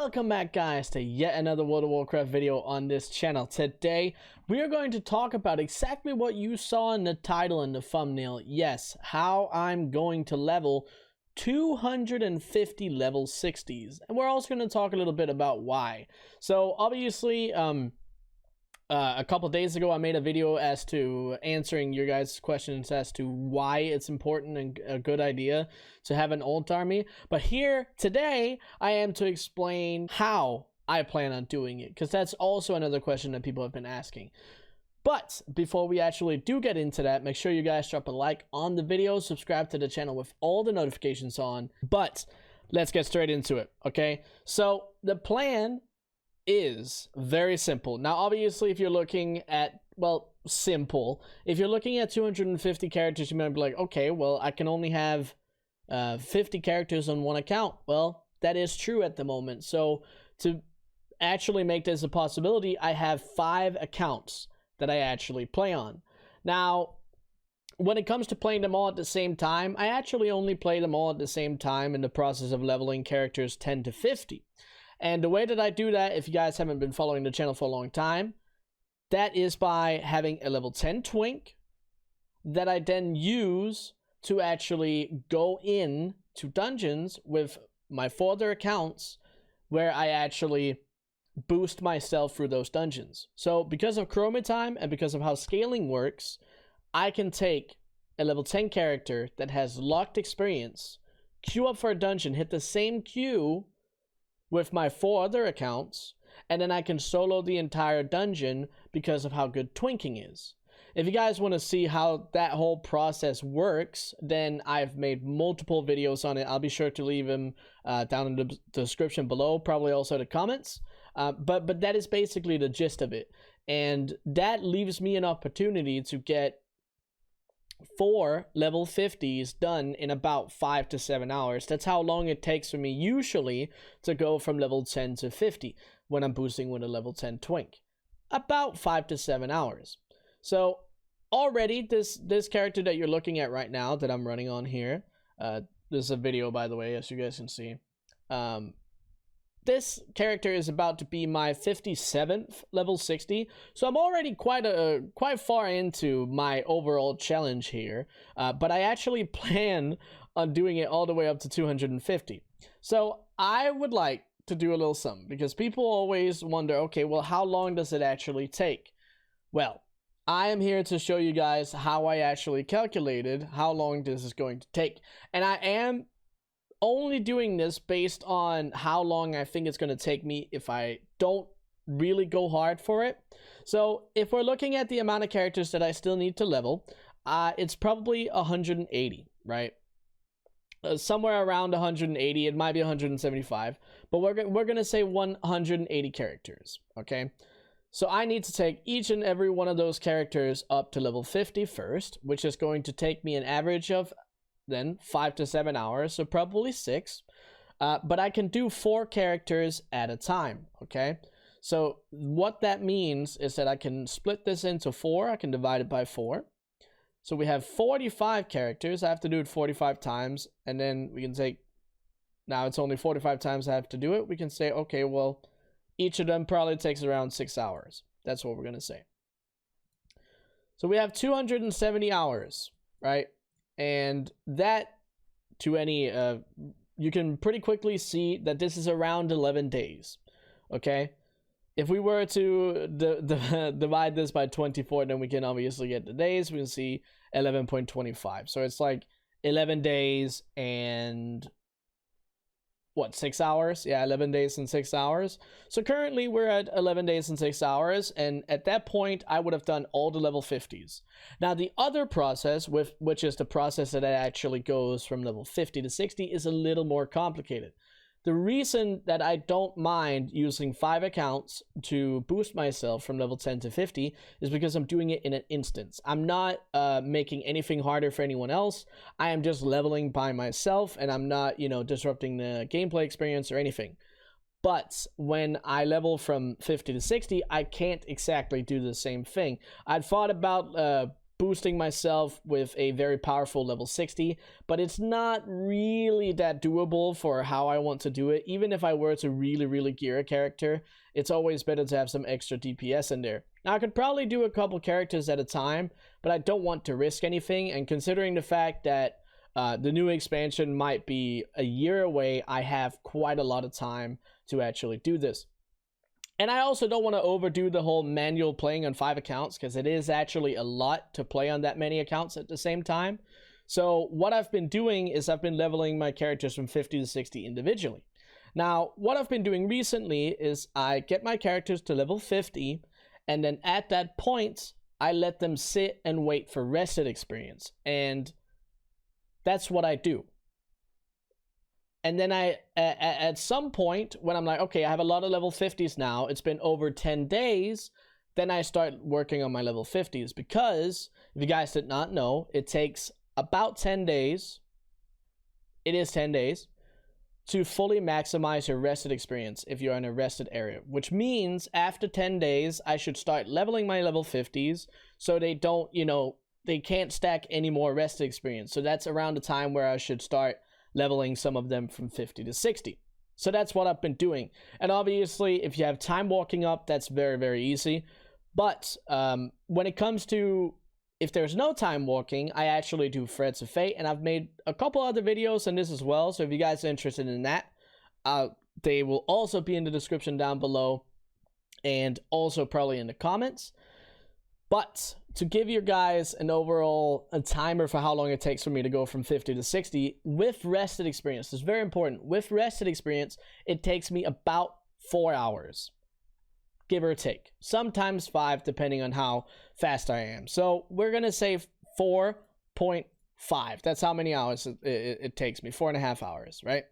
Welcome back, guys, to yet another World of Warcraft video on this channel. Today we are going to talk about exactly what you saw in the title and the thumbnail. Yes, how I'm going to level 250 level 60s, and we're also going to talk a little bit about why. So obviously a couple days ago I made a video as to answering your guys' questions as to why it's important and a good idea to have an alt army, but here today I am to explain how I plan on doing it, because that's also another question that people have been asking. But before we actually do get into that, make sure you guys drop a like on the video, subscribe to the channel with all the notifications on. But let's get straight into it, okay? So the plan is very simple. Now obviously if you're looking at, well, simple, if you're looking at 250 characters, you might be like, okay, well, I can only have 50 characters on one account. Well, that is true at the moment. So to actually make this a possibility, I have 5 accounts that I actually play on. Now when it comes to playing them all at the same time, I actually only play them all at the same time in the process of leveling characters 10 to 50. And the way that I do that, if you guys haven't been following the channel for a long time, that is by having a level 10 twink that I then use to actually go in to dungeons with my 4 other accounts where I actually boost myself through those dungeons. So because of chroma time and because of how scaling works, I can take a level 10 character that has locked experience, queue up for a dungeon, hit the same queue with my 4 other accounts, and then I can solo the entire dungeon because of how good Twinking is. If you guys want to see how that whole process works, then I've made multiple videos on it. I'll be sure to leave them down in the description below, probably also the comments. But that is basically the gist of it. And that leaves me an opportunity to get 4 level 50s done in about 5 to 7 hours. That's how long it takes for me usually to go from level 10 to 50 when I'm boosting with a level 10 twink. About 5 to 7 hours. So already this character that you're looking at right now that I'm running on here, this is a video by the way, as you guys can see. This character is about to be my 57th level 60, so I'm already quite far into my overall challenge here, but I actually plan on doing it all the way up to 250. So I would like to do a little something, because people always wonder, okay, well, how long does it actually take? Well, I am here to show you guys how I actually calculated how long this is going to take, and I am only doing this based on how long I think it's going to take me if I don't really go hard for it. So if we're looking at the amount of characters that I still need to level, it's probably 180, right? Somewhere around 180, it might be 175, but we're going to say 180 characters, okay? So I need to take each and every one of those characters up to level 50 first, which is going to take me an average of then 5 to 7 hours, so probably 6. But I can do 4 characters at a time, okay? So what that means is that I can split this into 4. I can divide it by 4. So we have 45 characters. I have to do it 45 times, and then we can take, now it's only 45 times I have to do it. We can say, okay, well, each of them probably takes around 6 hours. That's what we're going to say. So we have 270 hours, right? And that, to any, you can pretty quickly see that this is around 11 days, okay? If we were to divide this by 24, then we can obviously get the days. We can see 11.25. So it's like 11 days and, what, 6 hours? Yeah, 11 days and 6 hours. So currently we're at 11 days and 6 hours, and at that point I would have done all the level 50s. Now the other process, which is the process that actually goes from level 50 to 60, is a little more complicated. The reason that I don't mind using 5 accounts to boost myself from level 10 to 50 is because I'm doing it in an instance. I'm not making anything harder for anyone else. I am just leveling by myself, and I'm not, you know, disrupting the gameplay experience or anything. But when I level from 50 to 60, I can't exactly do the same thing. I'd thought about boosting myself with a very powerful level 60, but it's not really that doable for how I want to do it. Even if I were to really gear a character, it's always better to have some extra DPS in there. Now, I could probably do a couple characters at a time, but I don't want to risk anything, and considering the fact that the new expansion might be a year away, I have quite a lot of time to actually do this. And I also don't want to overdo the whole manual playing on 5 accounts, because it is actually a lot to play on that many accounts at the same time. So what I've been doing is I've been leveling my characters from 50 to 60 individually. Now, what I've been doing recently is I get my characters to level 50, and then at that point, I let them sit and wait for rested experience. And that's what I do. And then at some point, when I'm like, okay, I have a lot of level 50s now, it's been over 10 days, then I start working on my level 50s. Because, if you guys did not know, it takes about 10 days, it is 10 days, to fully maximize your rested experience if you're in a rested area. Which means, after 10 days, I should start leveling my level 50s, so they don't, they can't stack any more rested experience. So that's around the time where I should start leveling some of them from 50 to 60. So that's what I've been doing. And obviously, if you have time walking up, that's very easy. But when it comes to, if there's no time walking, I actually do Threads of Fate, and I've made a couple other videos on this as well. So if you guys are interested in that, they will also be in the description down below, and also probably in the comments. But to give you guys an overall timer for how long it takes for me to go from 50 to 60 with rested experience, it's very important. With rested experience, it takes me about 4 hours, give or take. Sometimes 5, depending on how fast I am. So we're going to say 4.5. That's how many hours it takes me. 4.5 hours, right?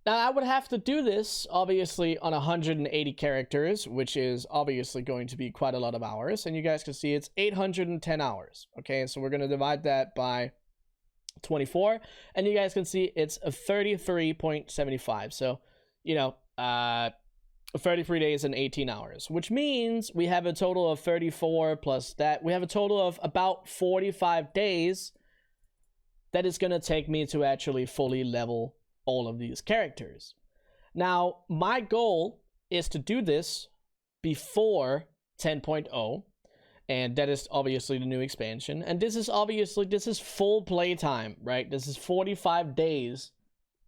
Now, I would have to do this, obviously, on 180 characters, which is obviously going to be quite a lot of hours. And you guys can see it's 810 hours. Okay, so we're going to divide that by 24. And you guys can see it's a 33.75. So, 33 days and 18 hours. Which means we have a total of 34 plus that. We have a total of about 45 days that is going to take me to actually fully level all of these characters. Now, my goal is to do this before 10.0, and that is obviously the new expansion. And this is full playtime, right? This is 45 days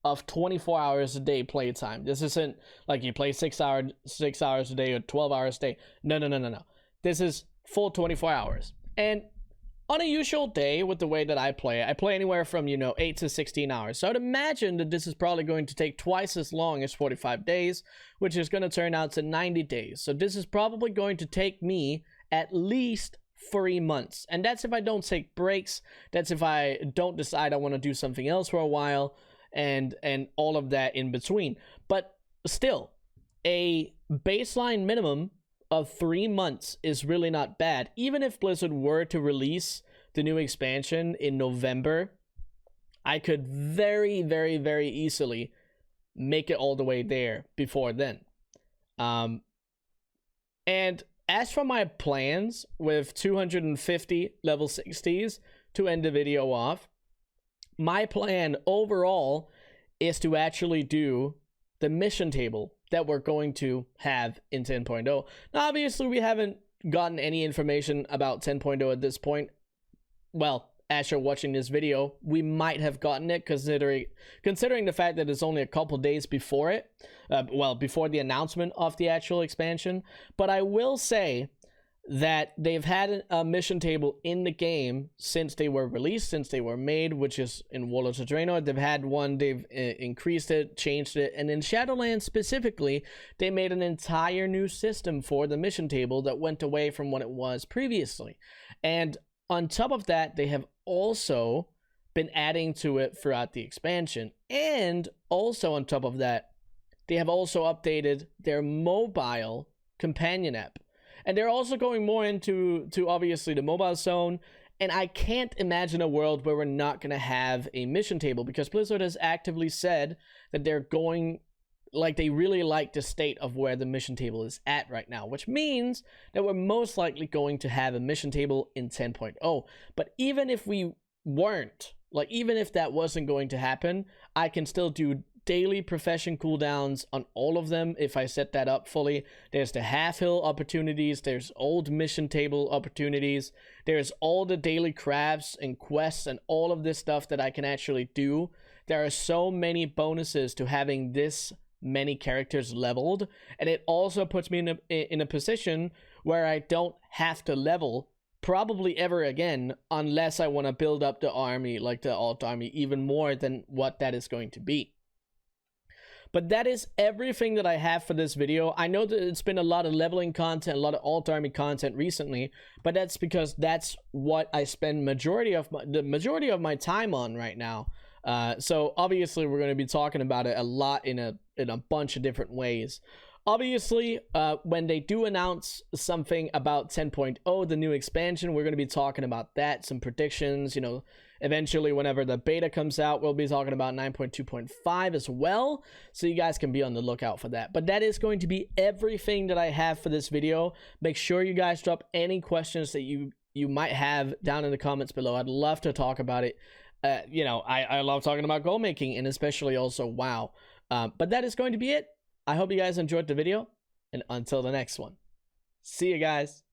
of 24 hours a day playtime. This isn't like you play 6 hours a day or 12 hours a day. No. This is full 24 hours. And on a usual day, with the way that I play anywhere from, 8 to 16 hours. So I'd imagine that this is probably going to take twice as long as 45 days, which is going to turn out to 90 days. So this is probably going to take me at least 3 months. And that's if I don't take breaks. That's if I don't decide I want to do something else for a while, and all of that in between. But still, a baseline minimum of 3 months is really not bad. Even if Blizzard were to release the new expansion in November, I could very easily make it all the way there before then. And as for my plans with 250 level 60s to end the video off, my plan overall is to actually do the mission table that we're going to have in 10.0. Now, obviously, we haven't gotten any information about 10.0 at this point. Well, as you're watching this video, we might have gotten it, considering the fact that it's only a couple days before it. Before the announcement of the actual expansion. But I will say that they've had a mission table in the game since they were released, since they were made, which is in Warlords of Draenor. They've had one, they've increased it, changed it, and in Shadowlands specifically, they made an entire new system for the mission table that went away from what it was previously. And on top of that, they have also been adding to it throughout the expansion. And also on top of that, they have also updated their mobile companion app. And they're also going more into obviously the mobile zone. And I can't imagine a world where we're not going to have a mission table, because Blizzard has actively said that they're going like they really like the state of where the mission table is at right now, which means that we're most likely going to have a mission table in 10.0. But even if we weren't, like even if that wasn't going to happen, I can still do daily profession cooldowns on all of them if I set that up fully. There's the half hill opportunities, there's old mission table opportunities, there's all the daily crafts and quests and all of this stuff that I can actually do. There are so many bonuses to having this many characters leveled, and it also puts me in a position where I don't have to level probably ever again unless I want to build up the army, like the alt army, even more than what that is going to be. But that is everything that I have for this video. I know that it's been a lot of leveling content, a lot of alt army content recently, but that's because that's what I spend the majority of my time on right now. So obviously we're going to be talking about it a lot in a bunch of different ways. Obviously, when they do announce something about 10.0, the new expansion, we're going to be talking about that, some predictions, you know, eventually whenever the beta comes out, we'll be talking about 9.2.5 as well, so you guys can be on the lookout for that. But that is going to be everything that I have for this video. Make sure you guys drop any questions that you might have down in the comments below. I'd love to talk about it. You know, I love talking about Goldmaking and especially also WoW. But that is going to be it. I hope you guys enjoyed the video, and until the next one, see you guys.